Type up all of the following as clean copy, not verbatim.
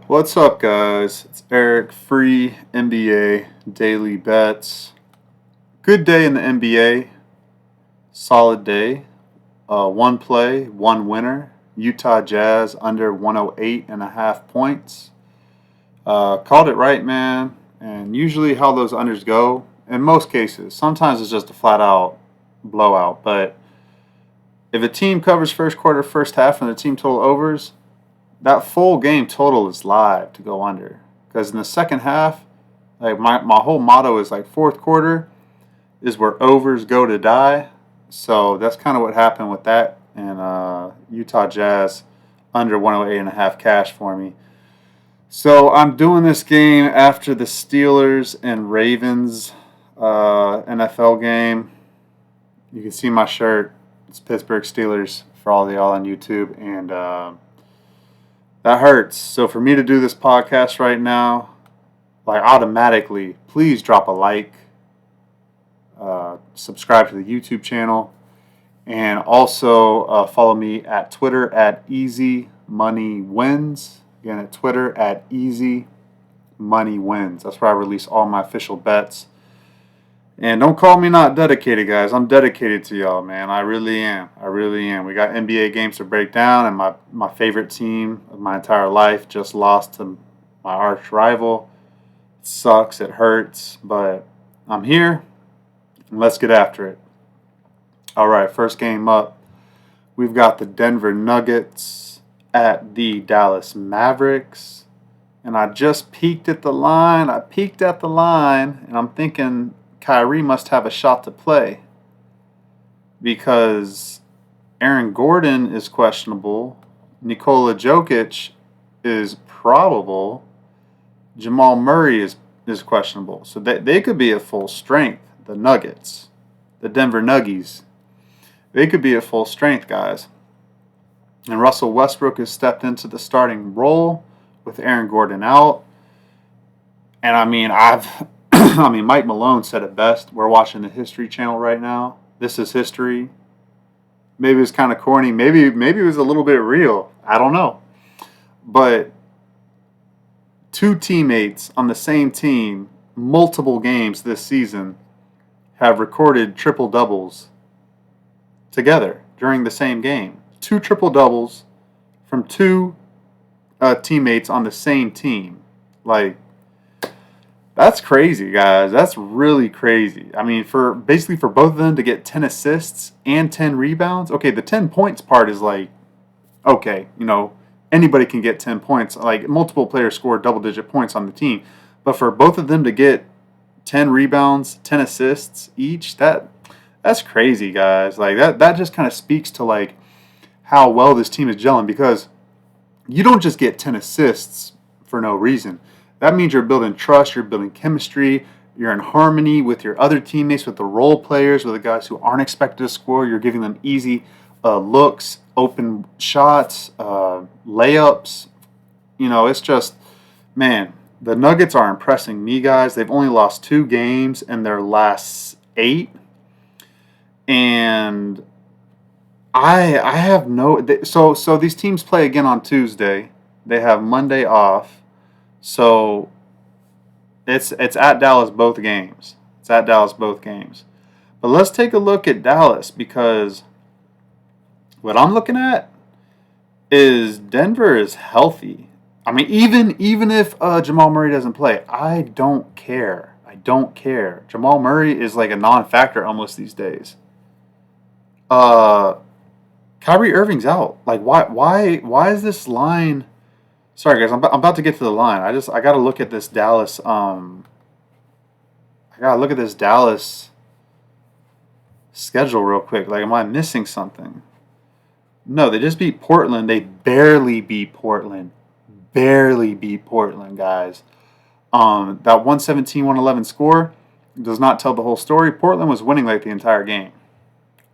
What's up, guys? It's Eric, free NBA daily bets. Good day in the NBA. Solid day. One play, one winner. Utah Jazz under 108.5 points. Called it right, man. And usually, how those unders go, in most cases, sometimes it's just a flat out blowout. But if a team covers first quarter, first half, and the team total overs, that full game total is live to go under. Because in the second half, like my whole motto is like fourth quarter is where overs go to die. So that's kind of what happened with that. And Utah Jazz under 108.5 cash for me. So I'm doing this game after the Steelers and Ravens NFL game. You can see my shirt. It's Pittsburgh Steelers for all of y'all on YouTube. And that hurts. So for me to do this podcast right now, like automatically, please drop a like, subscribe to the YouTube channel, and also follow me at Twitter at Easy Money Wins. Again, at Twitter at Easy Money Wins. That's where I release all my official bets. And don't call me not dedicated, guys. I'm dedicated to y'all, man. I really am. I really am. We got NBA games to break down, and my favorite team of my entire life just lost to my arch rival. It sucks. It hurts. But I'm here, and let's get after it. All right, first game up. We've got the Denver Nuggets at the Dallas Mavericks. And I just peeked at the line. And I'm thinking Kyrie must have a shot to play because Aaron Gordon is questionable, Nikola Jokic is probable, Jamal Murray is questionable. So they could be at full strength, the Nuggets, the Denver Nuggies. They could be at full strength, guys. And Russell Westbrook has stepped into the starting role with Aaron Gordon out. And I mean, Mike Malone said it best. We're watching the History Channel right now. This is history. Maybe it was kind of corny. Maybe it was a little bit real. I don't know. But two teammates on the same team, multiple games this season, have recorded triple doubles together during the same game. Two triple doubles from two teammates on the same team. Like, that's crazy, guys. That's really crazy. I mean, for both of them to get 10 assists and 10 rebounds. Okay, the 10 points part is like, okay, anybody can get 10 points. Like, multiple players score double-digit points on the team. But for both of them to get 10 rebounds, 10 assists each, that's crazy, guys. Like, that just kind of speaks to, like, how well this team is gelling, because you don't just get 10 assists for no reason. That means you're building trust, you're building chemistry, you're in harmony with your other teammates, with the role players, with the guys who aren't expected to score. You're giving them easy looks, open shots, layups. It's just, man, the Nuggets are impressing me, guys. They've only lost 2 games in their last 8. And I have so these teams play again on Tuesday. They have Monday off. So it's at Dallas both games. But let's take a look at Dallas, because what I'm looking at is Denver is healthy. I mean, even if Jamal Murray doesn't play, I don't care. Jamal Murray is like a non-factor almost these days. Kyrie Irving's out. Like, why is this line? Sorry, guys, I'm about to get to the line. I got to look at this Dallas. Schedule real quick. Like, am I missing something? No, they just beat Portland. They barely beat Portland. Guys. That 117-111 score does not tell the whole story. Portland was winning like the entire game.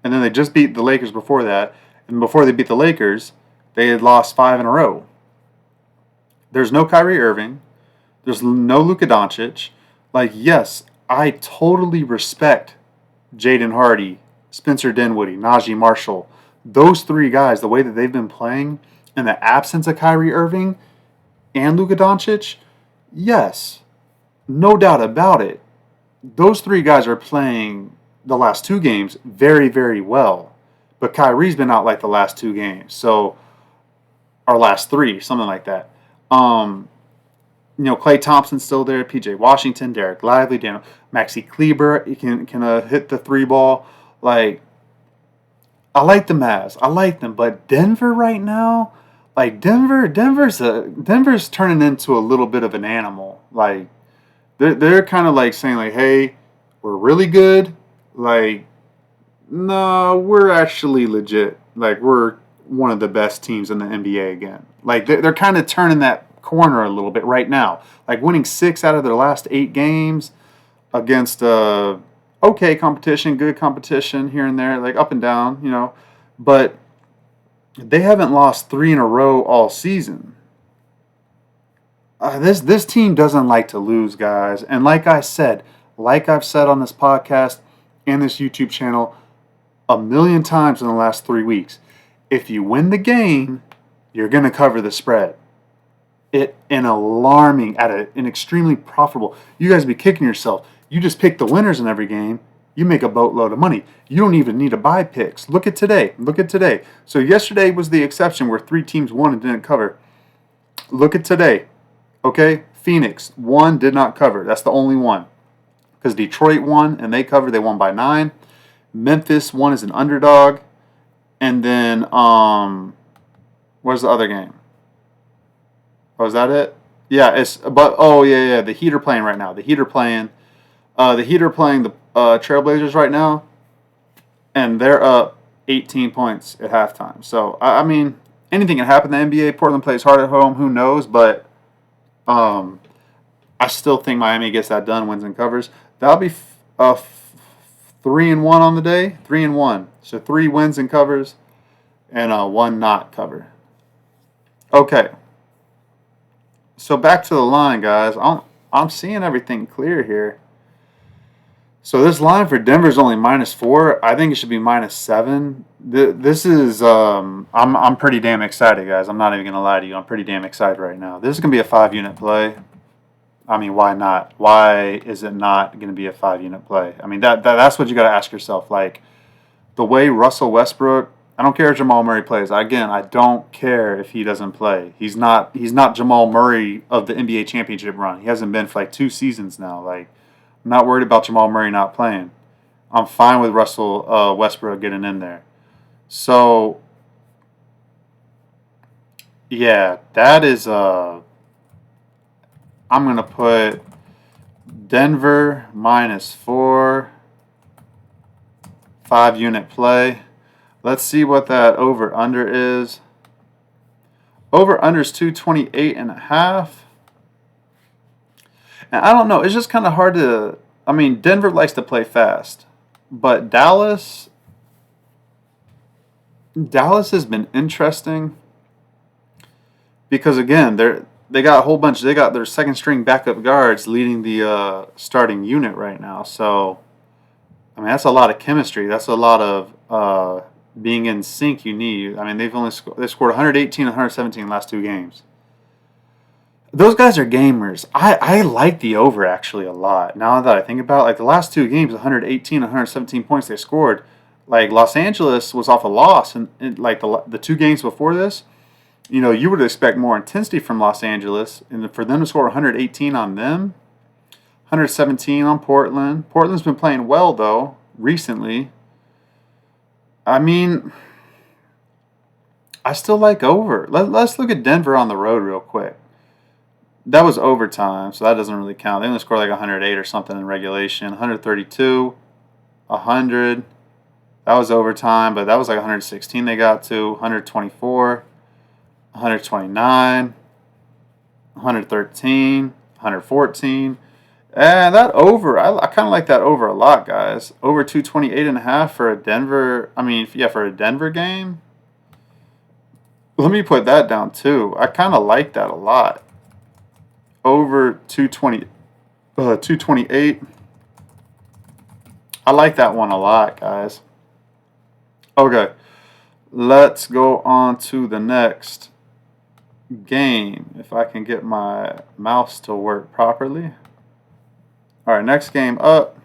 And then they just beat the Lakers before that. And before they beat the Lakers, they had lost 5 in a row. There's no Kyrie Irving. There's no Luka Doncic. Like, yes, I totally respect Jaden Hardy, Spencer Dinwiddie, Najee Marshall. Those 3 guys, the way that they've been playing in the absence of Kyrie Irving, and Luka Doncic, yes, no doubt about it. Those three guys are playing the last two games very, very well. But Kyrie's been out like the last two games. So, our last three, something like that. Klay Thompson's still there, PJ Washington, Derek Lively, Maxi Kleber, he can hit the three ball. Like, I like the Mavs. I like them. But Denver right now, like Denver's turning into a little bit of an animal. Like, they're kind of like saying like, hey, we're really good. Like, no, we're actually legit. Like, we're one of the best teams in the NBA again. Like, they're kind of turning that corner a little bit right now. Like, winning 6 out of their last 8 games against okay competition, good competition here and there, like up and down. But they haven't lost 3 in a row all season. This team doesn't like to lose, guys. And like I've said on this podcast and this YouTube channel a million times in the last 3 weeks, if you win the game, you're going to cover the spread. An extremely profitable. You guys be kicking yourself. You just pick the winners in every game. You make a boatload of money. You don't even need to buy picks. Look at today. So yesterday was the exception where 3 teams won and didn't cover. Look at today. Okay? Phoenix, 1 did not cover. That's the only one. Because Detroit won and they covered. They won by 9. Memphis won as an underdog. And then, where's the other game? Oh, is that it? Yeah, the Heat are playing right now. The Heat are playing the Trailblazers right now, and they're up 18 points at halftime. So I mean, anything can happen in the NBA. Portland plays hard at home. Who knows? But I still think Miami gets that done, wins and covers. That'll be 3-1 on the day. 3-1. So 3 wins and covers, and 1 not cover. Okay. So back to the line, guys. I'm seeing everything clear here. So this line for Denver is only -4. I think it should be -7. This is I'm pretty damn excited, guys. I'm not even gonna lie to you. I'm pretty damn excited right now. This is gonna be a 5-unit play. I mean, why not? Why is it not gonna be a 5-unit play? I mean, that's what you got to ask yourself. Like, the way Russell Westbrook. I don't care if Jamal Murray plays. Again, I don't care if he doesn't play. He's not Jamal Murray of the NBA championship run. He hasn't been for like 2 seasons now. Like, I'm not worried about Jamal Murray not playing. I'm fine with Russell Westbrook getting in there. So, yeah, that is I'm going to put Denver -4, 5-unit play. Let's see what that over-under is. Over-under is 228.5. And I don't know. It's just kind of hard to... I mean, Denver likes to play fast. But Dallas has been interesting. Because, again, they got a whole bunch. They got their second-string backup guards leading the starting unit right now. So, I mean, that's a lot of chemistry. That's a lot of... being in sync you need. I mean, they scored 118 and 117 in the last 2 games. Those guys are gamers. I like the over actually a lot. Now that I think about it, like the last 2 games, 118 and 117 points they scored. Like Los Angeles was off a loss, and like the 2 games before this, you would expect more intensity from Los Angeles, and for them to score 118 on them, 117 on Portland. Portland's been playing well though recently. I mean, I still like over. Let's look at Denver on the road real quick. That was overtime, so that doesn't really count. They only scored like 108 or something in regulation. 132, 100. That was overtime, but that was like 116 they got to. 124, 129, 113, 114. And that over, I kind of like that over a lot, guys. Over 228.5 for a Denver. I mean, yeah, for a Denver game. Let me put that down too. I kind of like that a lot. Over 228. I like that one a lot, guys. Okay, let's go on to the next. game, if I can get my mouse to work properly. All right, next game up,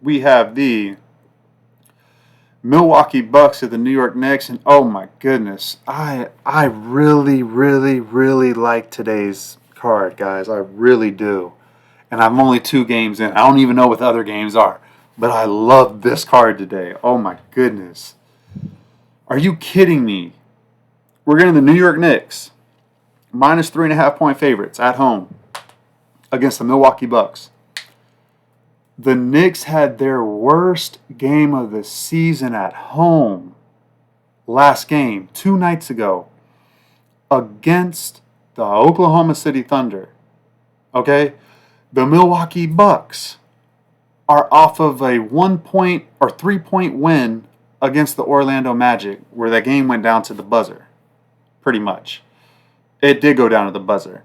we have the Milwaukee Bucks at the New York Knicks, and oh my goodness, I really like today's card, guys. I really do. And I'm only 2 games in. I don't even know what the other games are, but I love this card today. Oh my goodness. Are you kidding me? We're getting the New York Knicks, minus 3.5-point favorites at home against the Milwaukee Bucks. The Knicks had their worst game of the season at home last game, 2 nights ago, against the Oklahoma City Thunder. Okay? The Milwaukee Bucks are off of a 1-point or 3-point win against the Orlando Magic, where that game went down to the buzzer, pretty much. It did go down to the buzzer.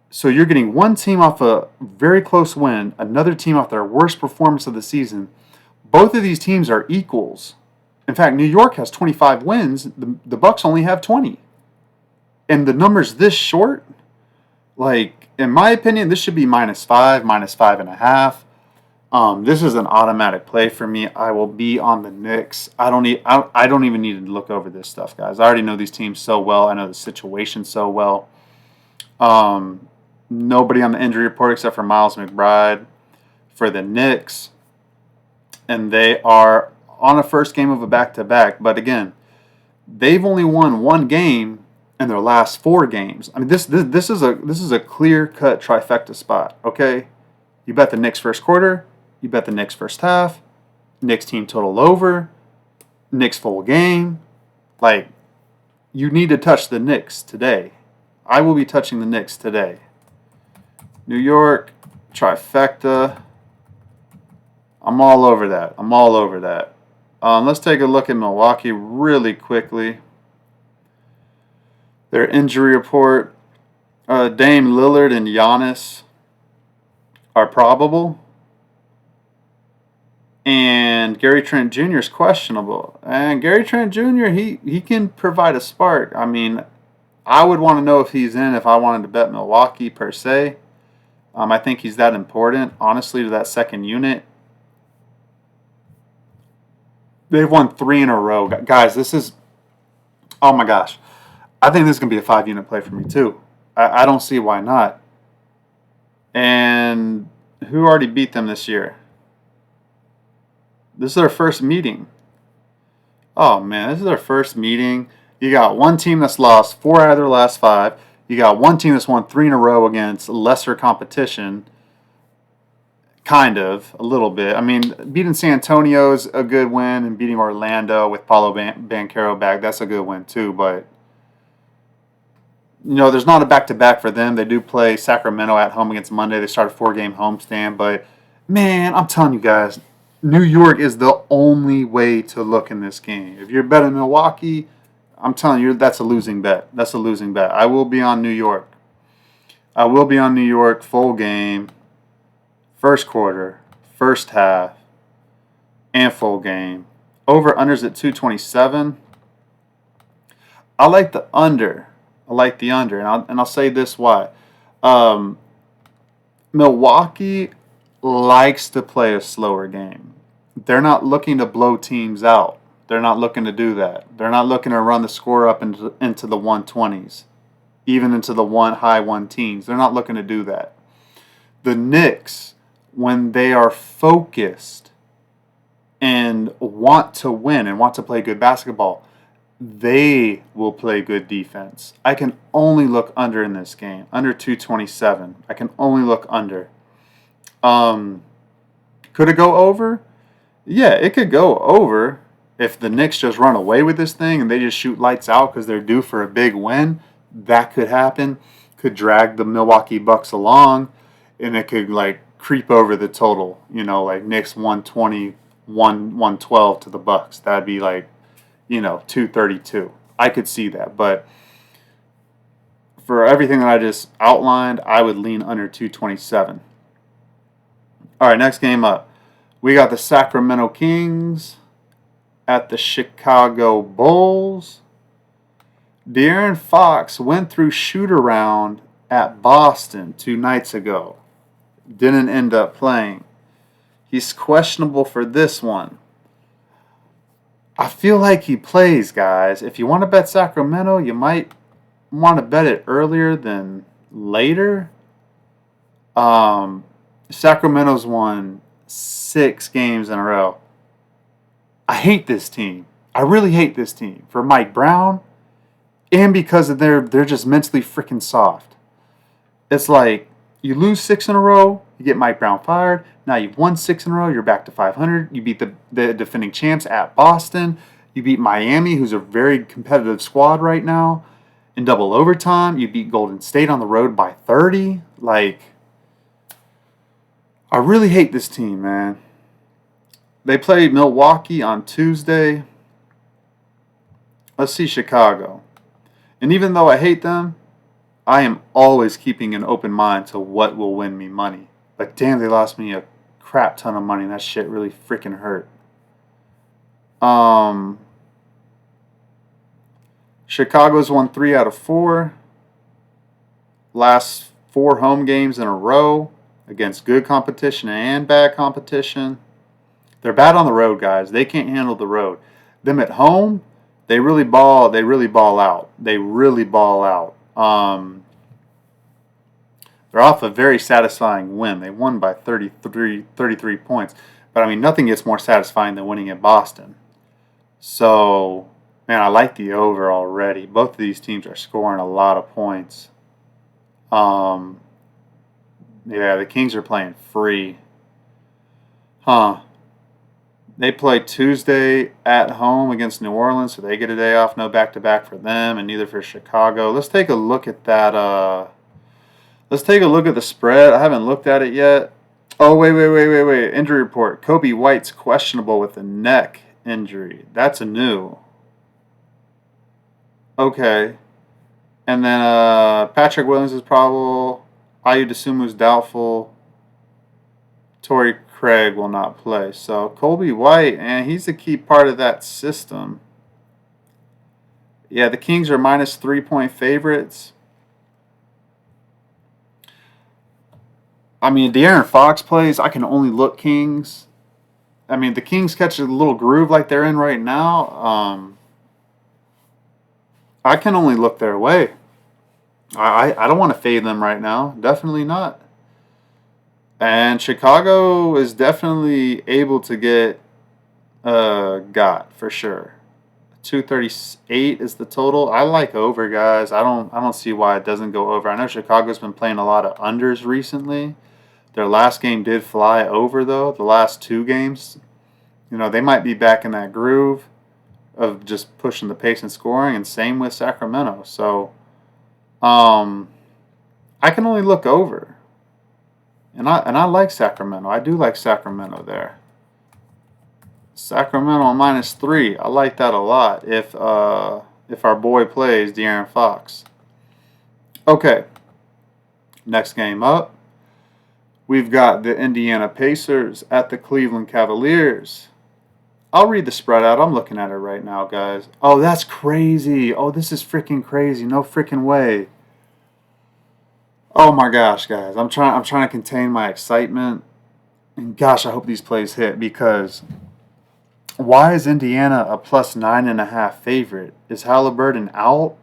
So you're getting one team off a very close win, another team off their worst performance of the season. Both of these teams are equals. In fact, New York has 25 wins. The Bucks only have 20. And the number's this short, like, in my opinion, this should be -5, -5.5. This is an automatic play for me. I will be on the Knicks. I don't even need to look over this stuff, guys. I already know these teams so well. I know the situation so well. Nobody on the injury report except for Miles McBride for the Knicks. And they are on a first game of a back-to-back. But again, they've only won 1 game in their last 4 games. I mean, this is a clear-cut trifecta spot, okay? You bet the Knicks first quarter, you bet the Knicks first half, Knicks team total over, Knicks full game. Like, you need to touch the Knicks today. I will be touching the Knicks today. New York, trifecta. I'm all over that. Let's take a look at Milwaukee really quickly. Their injury report. Dame Lillard and Giannis are probable. And Gary Trent Jr. is questionable. And Gary Trent Jr., he can provide a spark. I mean, I would want to know if he's in if I wanted to bet Milwaukee per se. I think he's that important, honestly, to that second unit. They've won 3 in a row. Guys, this is, oh my gosh. I think this is going to be a 5-unit play for me, too. I don't see why not. And who already beat them this year? This is their first meeting. Oh, man, this is their first meeting. You got one team that's lost 4 out of their last 5. You got one team that's won 3 in a row against lesser competition. Kind of, a little bit. I mean, beating San Antonio is a good win, and beating Orlando with Paulo Banchero back, that's a good win too. But, you know, there's not a back-to-back for them. They do play Sacramento at home against Monday. They start a 4-game homestand. But, man, I'm telling you guys, New York is the only way to look in this game. If you're betting Milwaukee, I'm telling you, that's a losing bet. I will be on New York. Full game, first quarter, first half, and full game. Over-unders at 227. I like the under. And I'll say this why. Milwaukee likes to play a slower game. They're not looking to blow teams out. They're not looking to do that. They're not looking to run the score up into the 120s, even into the high 1 teens. They're not looking to do that. The Knicks, when they are focused and want to win and want to play good basketball, they will play good defense. I can only look under in this game, under 227. I can only look under. Could it go over? Yeah, it could go over. If the Knicks just run away with this thing and they just shoot lights out because they're due for a big win, that could happen. Could drag the Milwaukee Bucks along, and it could, like, creep over the total. You know, like Knicks 120, 112 to the Bucks. That'd be like, 232. I could see that. But for everything that I just outlined, I would lean under 227. All right, next game up. We got the Sacramento Kings at the Chicago Bulls. De'Aaron Fox went through shoot around at Boston 2 nights ago. Didn't end up playing. He's questionable for this one. I feel like he plays, guys. If you want to bet Sacramento, you might want to bet it earlier than later. Sacramento's won 6 games in a row. I hate this team. I really hate this team for Mike Brown, and because of they're just mentally freaking soft. It's like you lose 6 in a row, you get Mike Brown fired. Now you've won 6 in a row, you're back to 500. You beat the defending champs at Boston. You beat Miami, who's a very competitive squad right now. In double overtime, you beat Golden State on the road by 30. Like, I really hate this team, man. They play Milwaukee on Tuesday. Let's see Chicago. And even though I hate them, I am always keeping an open mind to what will win me money. But damn, they lost me a crap ton of money. That shit really freaking hurt. Chicago's won 3 out of 4. Last 4 home games in a row against good competition and bad competition. They're bad on the road, guys. They can't handle the road. Them at home, they really ball out. They really ball out. They're off a very satisfying win. They won by 33 points. But, I mean, nothing gets more satisfying than winning at Boston. So, man, I like the over already. Both of these teams are scoring a lot of points. Yeah, the Kings are playing free. They play Tuesday at home against New Orleans, so they get a day off. No back-to-back for them, and neither for Chicago. Let's take a look at that. Let's take a look at the spread. I haven't looked at it yet. Oh, wait. Injury report. Kobe White's questionable with a neck injury. That's a new. Okay. And then Patrick Williams is probable. Ayu Dosunmu's doubtful. Torrey Craig will not play. So Kobe White, and he's a key part of that system. Yeah, the Kings are minus 3-point favorites. I mean, De'Aaron Fox plays. I can only look Kings. I mean, the Kings catch a little groove like they're in right now. I can only look their way. I don't want to fade them right now. Definitely not. And Chicago is definitely able to get got for sure. 238 is the total. I like over, guys. I don't see why it doesn't go over. I know Chicago's been playing a lot of unders recently. Their last game did fly over though. The last 2 games, they might be back in that groove of just pushing the pace and scoring, and same with Sacramento. So I can only look over. And I like Sacramento. I do like Sacramento there. Sacramento minus 3. I like that a lot if our boy plays De'Aaron Fox. Okay. Next game up. We've got the Indiana Pacers at the Cleveland Cavaliers. I'll read the spread out. I'm looking at it right now, guys. Oh, that's crazy. Oh, this is freaking crazy. No freaking way. Oh my gosh, guys. I'm trying to contain my excitement. And gosh, I hope these plays hit, because why is Indiana a plus 9.5 favorite? Is Halliburton out?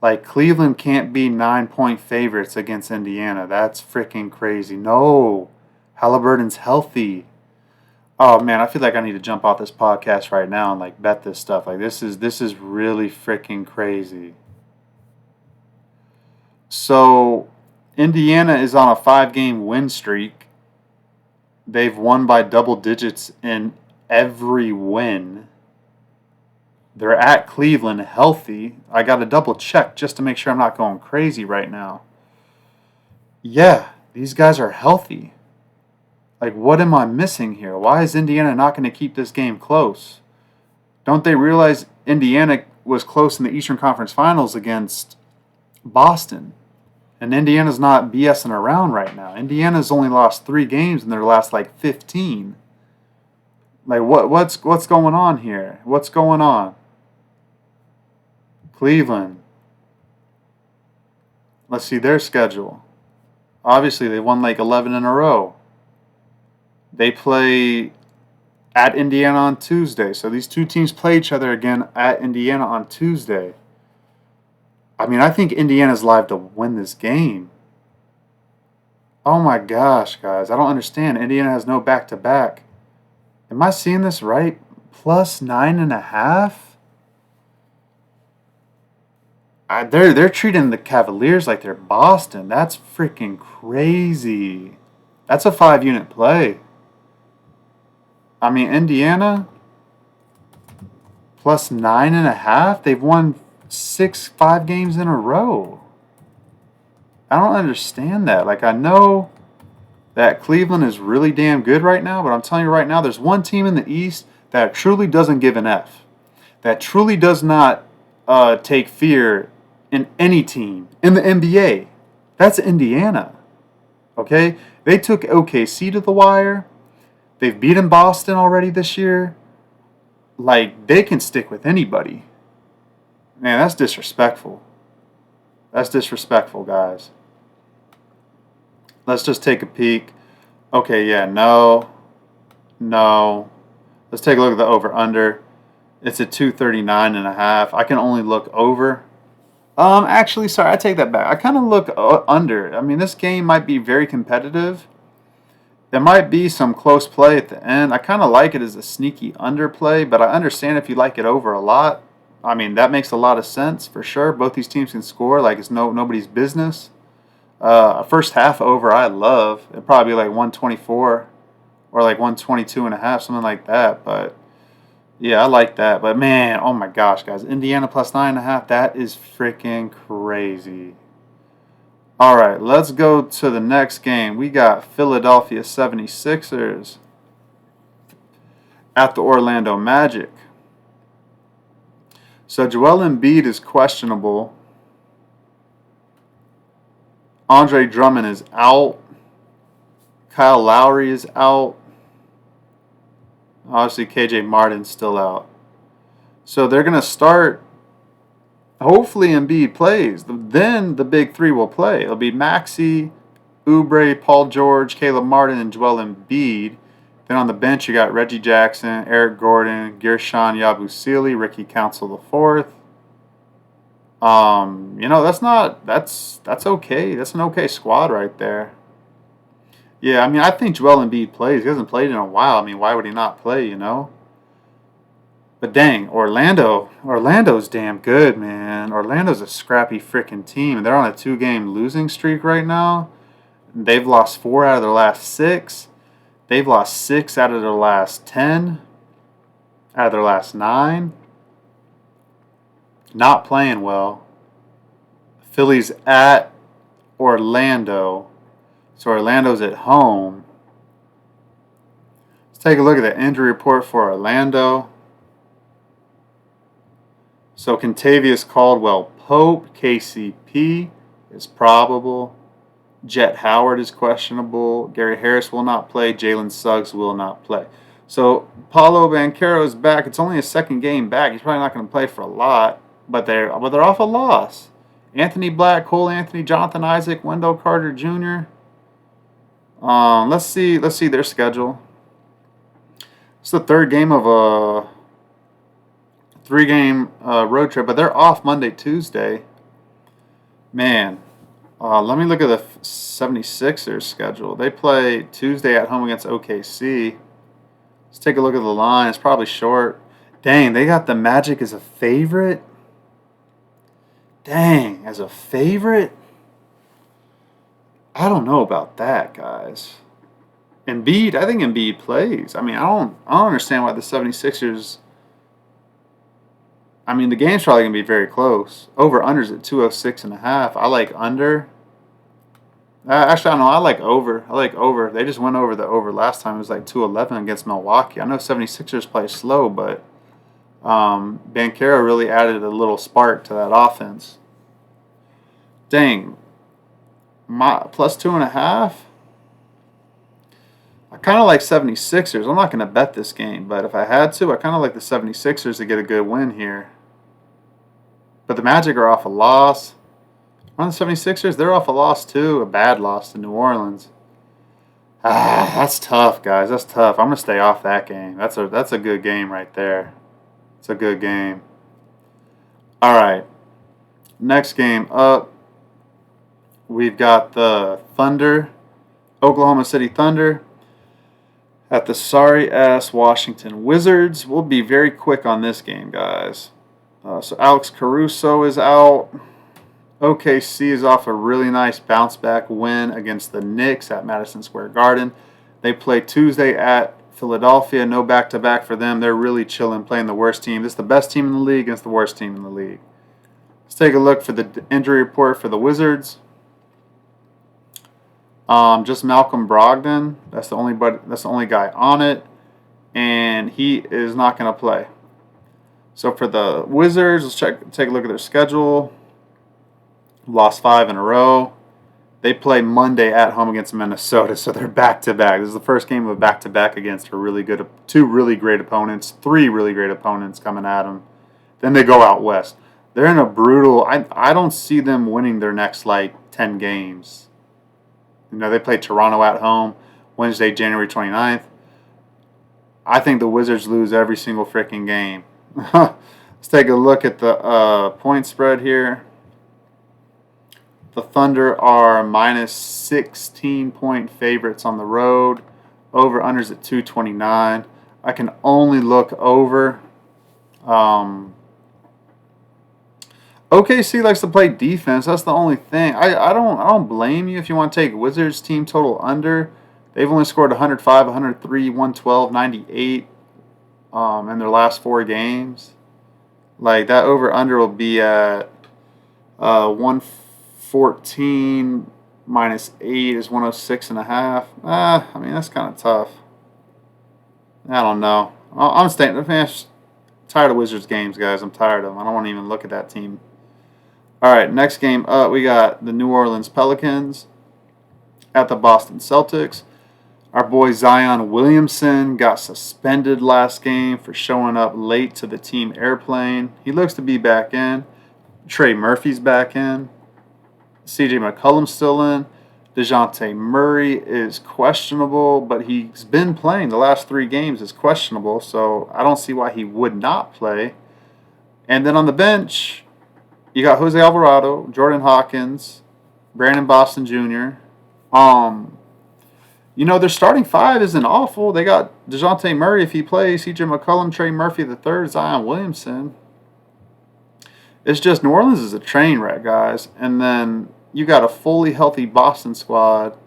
Like, Cleveland can't be 9-point favorites against Indiana. That's freaking crazy. No. Halliburton's healthy. Oh man, I feel like I need to jump off this podcast right now and like bet this stuff. Like, this is really freaking crazy. So Indiana is on a 5-game win streak. They've won by double digits in every win. They're at Cleveland healthy. I got to double check just to make sure I'm not going crazy right now. Yeah, these guys are healthy. Like, what am I missing here? Why is Indiana not going to keep this game close? Don't they realize Indiana was close in the Eastern Conference Finals against Boston? And Indiana's not BSing around right now. Indiana's only lost 3 games in their last, 15. Like, what's going on here? What's going on? Cleveland, Let's see their schedule. Obviously, they won like 11 in a row. They play at Indiana on Tuesday. So these two teams play each other again at Indiana on Tuesday. I mean, I think Indiana's live to win this game. Oh my gosh, guys. I don't understand. Indiana has no back-to-back. Am I seeing this right? Plus 9.5? They're treating the Cavaliers like they're Boston. That's freaking crazy. That's a 5-unit play. I mean, Indiana plus 9.5. They've won 5 games in a row. I don't understand that. Like, I know that Cleveland is really damn good right now, but I'm telling you right now, there's one team in the East that truly doesn't give an F. That truly does not take fear in any team in the NBA. That's Indiana. Okay? They took OKC to the wire. They've beaten Boston already this year. Like, they can stick with anybody. Man, that's disrespectful. That's disrespectful, guys. Let's just take a peek. Okay, yeah, no. Let's take a look at the over-under. It's at 239.5. I can only look over. Actually, sorry, I take that back. I kind of look under. I mean, this game might be very competitive. There might be some close play at the end. I kind of like it as a sneaky underplay, but I understand if you like it over a lot. I mean, that makes a lot of sense for sure. Both these teams can score like it's nobody's business. A first half over I love. It'd probably be like 124 or like 122.5, something like that. But yeah, I like that. But man, oh my gosh, guys. Indiana plus 9.5, that is freaking crazy. All right, let's go to the next game. We got Philadelphia 76ers at the Orlando Magic. So Joel Embiid is questionable. Andre Drummond is out. Kyle Lowry is out. Obviously, KJ Martin's still out. So they're going to start. Hopefully Embiid plays. Then the big three will play. It'll be Maxey, Oubre, Paul George, Caleb Martin, and Joel Embiid. Then on the bench you got Reggie Jackson, Eric Gordon, Gershon Yabusele, Ricky Council IV. That's okay. That's an okay squad right there. Yeah, I mean, I think Joel Embiid plays. He hasn't played in a while. I mean, why would he not play, you know? But dang, Orlando's damn good, man. Orlando's a scrappy freaking team. And they're on a 2-game losing streak right now. They've lost 4 out of their last 6. They've lost 6 out of their last 10. Out of their last 9. Not playing well. Philly's at Orlando. So Orlando's at home. Let's take a look at the injury report for Orlando. So Kentavious Caldwell-Pope, KCP, is probable. Jet Howard is questionable. Gary Harris will not play. Jalen Suggs will not play. So Paolo Banchero is back. It's only his 2nd game back. He's probably not going to play for a lot, but they're off a loss. Anthony Black, Cole Anthony, Jonathan Isaac, Wendell Carter Jr. Let's see their schedule. It's the 3rd game of a 3-game road trip, but they're off Monday, Tuesday. Man, let me look at the 76ers schedule. They play Tuesday at home against OKC. Let's take a look at the line. It's probably short. Dang, they got the Magic as a favorite? Dang, as a favorite? I don't know about that, guys. Embiid, I think Embiid plays. I mean, I don't understand why the 76ers. I mean, the game's probably going to be very close. Over-under's at 206.5. I like under. Actually, I don't know. I like over. They just went over the over last time. It was like 211 against Milwaukee. I know 76ers play slow, but Banchero really added a little spark to that offense. Dang. Plus 2.5? I kind of like 76ers. I'm not going to bet this game, but if I had to, I kind of like the 76ers to get a good win here. But the Magic are off a loss. I Aren't the 76ers? They're off a loss too, a bad loss to New Orleans. That's tough, guys. That's tough. I'm gonna stay off that game. That's a good game right there. It's a good game. All right. Next game up, we've got the Thunder, Oklahoma City Thunder, at the sorry-ass Washington Wizards. We'll be very quick on this game, guys. So Alex Caruso is out. OKC is off a really nice bounce-back win against the Knicks at Madison Square Garden. They play Tuesday at Philadelphia. No back-to-back for them. They're really chilling, playing the worst team. This is the best team in the league against the worst team in the league. Let's take a look for the injury report for the Wizards. Just Malcolm Brogdon. That's the only guy on it, and he is not going to play. So for the Wizards, let's take a look at their schedule. Lost 5 in a row. They play Monday at home against Minnesota, so they're back-to-back. This is the first game of a back-to-back against two really great opponents, 3 really great opponents coming at them. Then they go out west. They're in a brutal. I don't see them winning their next 10 games. They play Toronto at home Wednesday, January 29th. I think the Wizards lose every single freaking game. Let's take a look at the point spread here. The Thunder are minus 16-point favorites on the road. Over-unders at 229. I can only look over. OKC likes to play defense. That's the only thing. I don't blame you if you want to take Wizards team total under. They've only scored 105, 103, 112, 98 in their last 4 games. That over under will be at 114 minus 8 is 106.5. I mean, that's kind of tough. I don't know. I'm tired of Wizards games, guys. I'm tired of them. I don't want to even look at that team. All right, next game up, we got the New Orleans Pelicans at the Boston Celtics. Our boy Zion Williamson got suspended last game for showing up late to the team airplane. He looks to be back in. Trey Murphy's back in. CJ McCollum's still in. DeJounte Murray is questionable, but he's been playing. The last 3 games is questionable, so I don't see why he would not play. And then on the bench, you got Jose Alvarado, Jordan Hawkins, Brandon Boston Jr. Their starting 5 isn't awful. They got DeJounte Murray if he plays, CJ McCollum, Trey Murphy III, Zion Williamson. It's just New Orleans is a train wreck, guys. And then you got a fully healthy Boston squad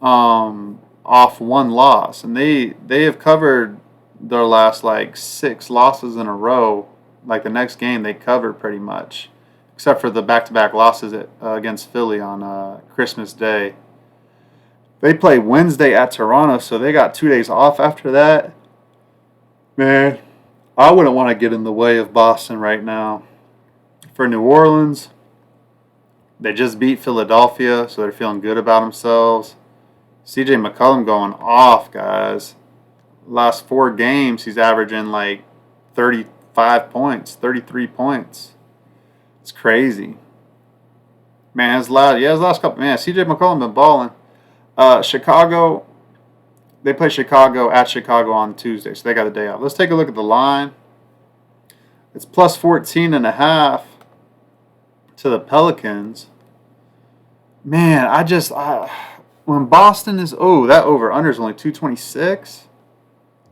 off 1 loss. And they have covered their last 6 losses in a row. The next game they covered pretty much. Except for the back-to-back losses against Philly on Christmas Day. They play Wednesday at Toronto, so they got 2 days off after that. Man, I wouldn't want to get in the way of Boston right now. For New Orleans, they just beat Philadelphia, so they're feeling good about themselves. CJ McCollum going off, guys. Last 4 games, he's averaging 35 points, 33 points. It's crazy. Man, his last couple. Man, CJ McCollum been balling. Chicago, they play Chicago at Chicago on Tuesday, so they got a day off. Let's take a look at the line. It's plus 14.5 to the Pelicans. Man, when Boston is, that over-under is only 226.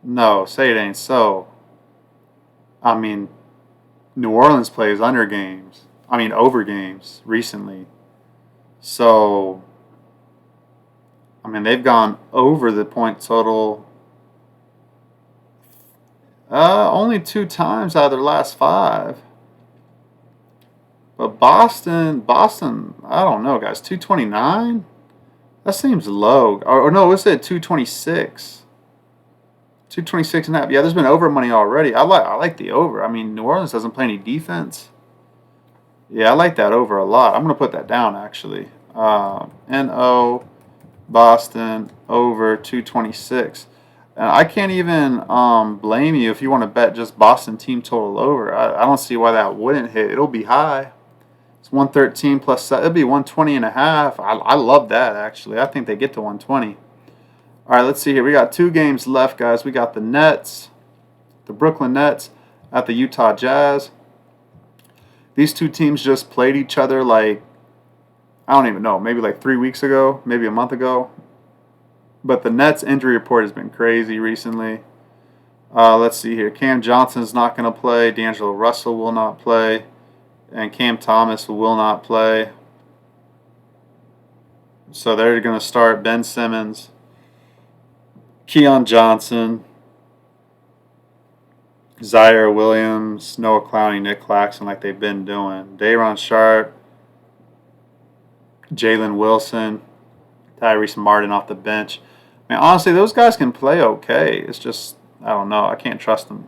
No, say it ain't so. I mean, New Orleans plays over games recently. So, they've gone over the point total only 2 times out of their last 5. But Boston, I don't know, guys. 229? That seems low. Or no, let's say 226. 226.5. Yeah, there's been over money already. I like the over. New Orleans doesn't play any defense. Yeah, I like that over a lot. I'm going to put that down, actually. NO, Boston, over 226. And I can't even blame you if you want to bet just Boston team total over. I don't see why that wouldn't hit. It'll be high. It's 113 plus, it'll be 120.5. I love that, actually. I think they get to 120. All right, let's see here. We got 2 games left, guys. We got the Nets, the Brooklyn Nets at the Utah Jazz. These two teams just played each other like, I don't even know, maybe like 3 weeks ago, maybe a month ago. But the Nets injury report has been crazy recently. Let's see here. Cam Johnson's not going to play. D'Angelo Russell will not play. And Cam Thomas will not play. So they're going to start Ben Simmons, Keon Johnson, Zaire Williams, Noah Clowney, Nick Claxton, like they've been doing. Day'Ron Sharpe, Jalen Wilson, Tyrese Martin off the bench. I mean, honestly, those guys can play okay. It's just, I don't know. I can't trust them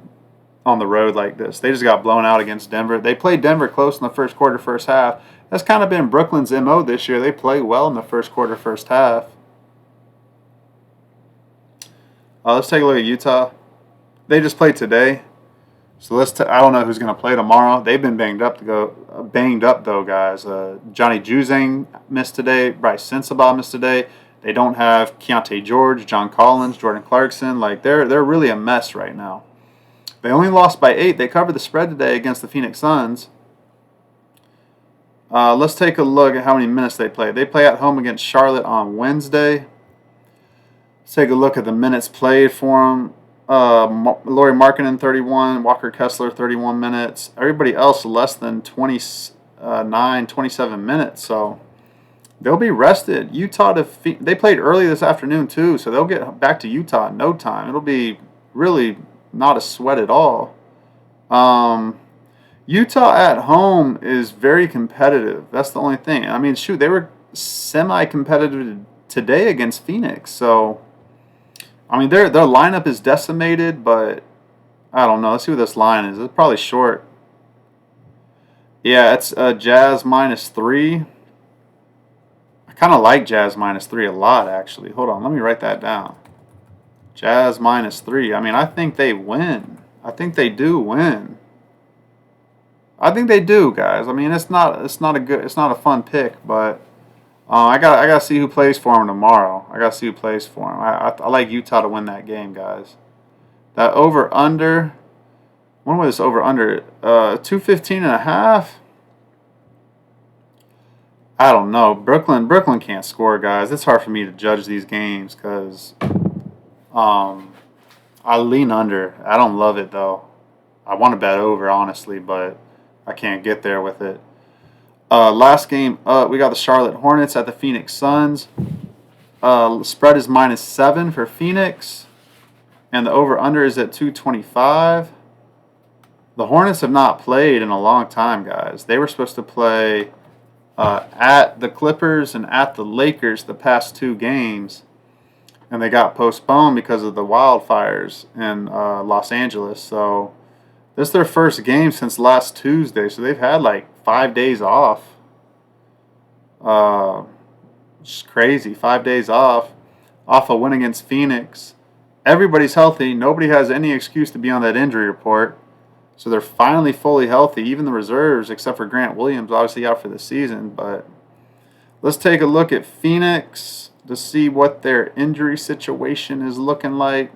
on the road like this. They just got blown out against Denver. They played Denver close in the first quarter, first half. That's kind of been Brooklyn's MO this year. They play well in the first quarter, first half. Let's take a look at Utah. They just played today. So I don't know who's going to play tomorrow. They've been banged up though, guys. Johnny Juzang missed today. Bryce Sensabaugh missed today. They don't have Keontae George, John Collins, Jordan Clarkson. Like they're really a mess right now. They only lost by 8. They covered the spread today against the Phoenix Suns. Let's take a look at how many minutes they play. They play at home against Charlotte on Wednesday. Let's take a look at the minutes played for them. Lauri Markkanen 31, Walker Kessler 31 minutes. Everybody else less than 27 minutes. So they'll be rested. They played early this afternoon too, so they'll get back to Utah in no time. It'll be really not a sweat at all. Utah at home is very competitive. That's the only thing. I mean, shoot, they were semi-competitive today against Phoenix. So, I mean, their lineup is decimated, but I don't know. Let's see what this line is. It's probably short. Yeah, it's Jazz -3. I kind of like Jazz -3 a lot, actually. Hold on, let me write that down. Jazz -3. I mean, I think they win. I think they do win. I think they do, guys. I mean, it's not a fun pick, but I gotta see who plays for them tomorrow. I gotta see who plays for them. I like Utah to win that game, guys. That over under. I wonder what this over under 215.5. I don't know. Brooklyn can't score, guys. It's hard for me to judge these games because I lean under. I don't love it though. I want to bet over, honestly, but I can't get there with it. Last game up, we got the Charlotte Hornets at the Phoenix Suns. Spread is -7 for Phoenix, and the over-under is at 225. The Hornets have not played in a long time, guys. They were supposed to play at the Clippers and at the Lakers the past 2 games, and they got postponed because of the wildfires in Los Angeles. So this is their first game since last Tuesday, so they've had like 5 days off. It's crazy. 5 days off a win against Phoenix. Everybody's healthy. Nobody has any excuse to be on that injury report. So they're finally fully healthy. Even the reserves, except for Grant Williams, obviously out for the season. But let's take a look at Phoenix to see what their injury situation is looking like.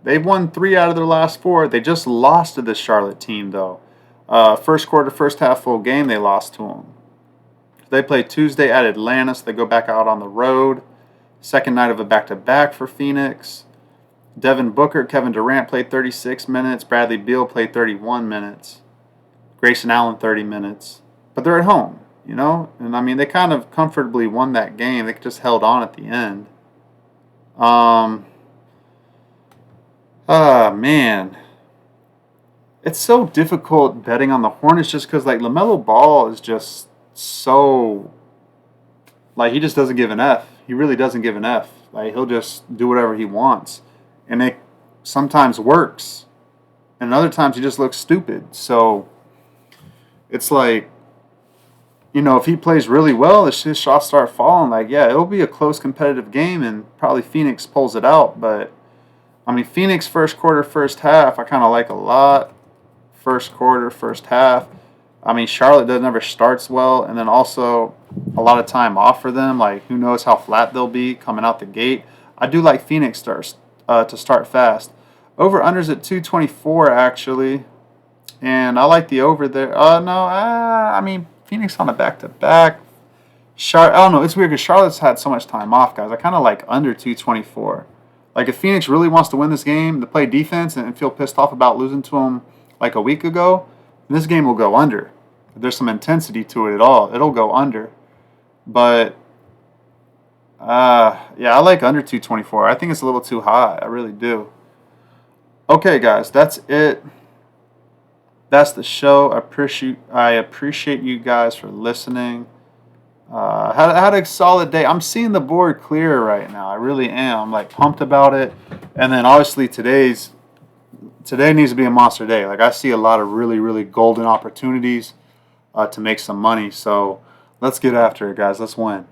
They've won 3 out of their last 4. They just lost to this Charlotte team, though. First quarter, first half full game, they lost to them. They play Tuesday at Atlanta, so they go back out on the road. Second night of a back-to-back for Phoenix. Devin Booker, Kevin Durant played 36 minutes. Bradley Beal played 31 minutes. Grayson Allen 30 minutes. But they're at home, you know? And, I mean, they kind of comfortably won that game. They just held on at the end. Man. It's so difficult betting on the Hornets just because, like, LaMelo Ball is just so, like, he just doesn't give an F. He really doesn't give an F. Like, he'll just do whatever he wants. And it sometimes works. And other times he just looks stupid. So it's like, you know, if he plays really well, his shots start falling. Like, yeah, it'll be a close competitive game and probably Phoenix pulls it out. But, I mean, Phoenix first quarter, first half, I kind of like a lot. First quarter, first half. I mean, Charlotte doesn't ever starts well, and then also a lot of time off for them. Like, who knows how flat they'll be coming out the gate. I do like Phoenix to start fast. Over unders at 224 actually, and I like the over there. No, I mean Phoenix on a back to back. I don't know. It's weird because Charlotte's had so much time off, guys. I kind of like under 224. Like if Phoenix really wants to win this game, to play defense and feel pissed off about losing to them like a week ago, this game will go under. If there's some intensity to it at all, it'll go under. But yeah, I like under 224. I think it's a little too high. I really do. Okay, guys, that's it. That's the show. I appreciate you guys for listening. Had a solid day. I'm seeing the board clear right now. I really am. I'm like pumped about it. And then obviously today needs to be a monster day. Like I see a lot of really, really golden opportunities to make some money. So let's get after it, guys. Let's win.